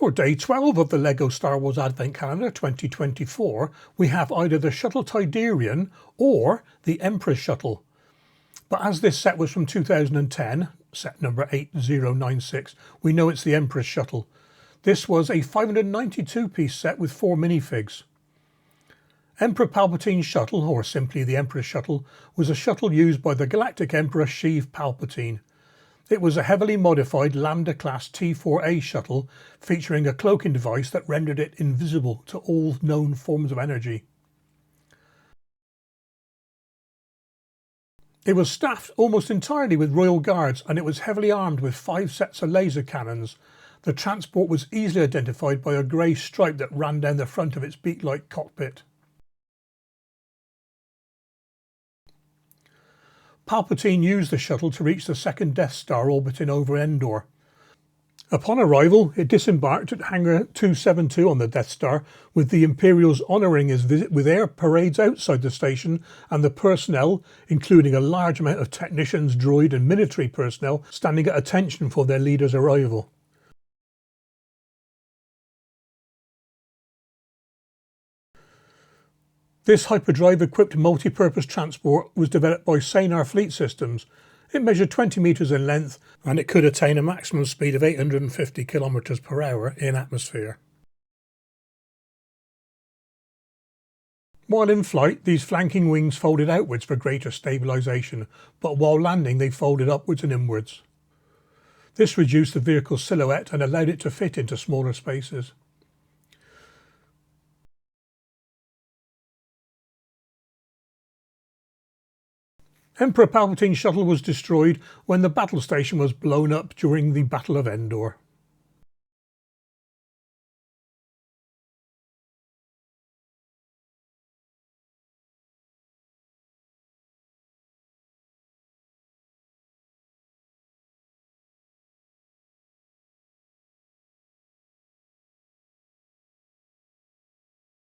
For day 12 of the LEGO Star Wars Advent Calendar 2024, we have either the Shuttle Tidarian or the Emperor's Shuttle. But as this set was from 2010, set number 8096, we know it's the Emperor's Shuttle. This was a 592-piece set with 4 minifigs. Emperor Palpatine's shuttle, or simply the Emperor's Shuttle, was a shuttle used by the Galactic Emperor Sheev Palpatine. It was a heavily modified Lambda-class T-4A shuttle featuring a cloaking device that rendered it invisible to all known forms of energy. It was staffed almost entirely with royal guards, and it was heavily armed with 5 sets of laser cannons. The transport was easily identified by a grey stripe that ran down the front of its beak-like cockpit. Palpatine used the shuttle to reach the second Death Star orbiting over Endor. Upon arrival, it disembarked at Hangar 272 on the Death Star, with the Imperials honouring his visit with air parades outside the station and the personnel, including a large amount of technicians, droid and military personnel, standing at attention for their leader's arrival. This hyperdrive-equipped multi-purpose transport was developed by Sanar Fleet Systems. It measured 20 metres in length and it could attain a maximum speed of 850 km per hour in atmosphere. While in flight, these flanking wings folded outwards for greater stabilisation, but while landing they folded upwards and inwards. This reduced the vehicle's silhouette and allowed it to fit into smaller spaces. Emperor Palpatine's shuttle was destroyed when the battle station was blown up during the Battle of Endor.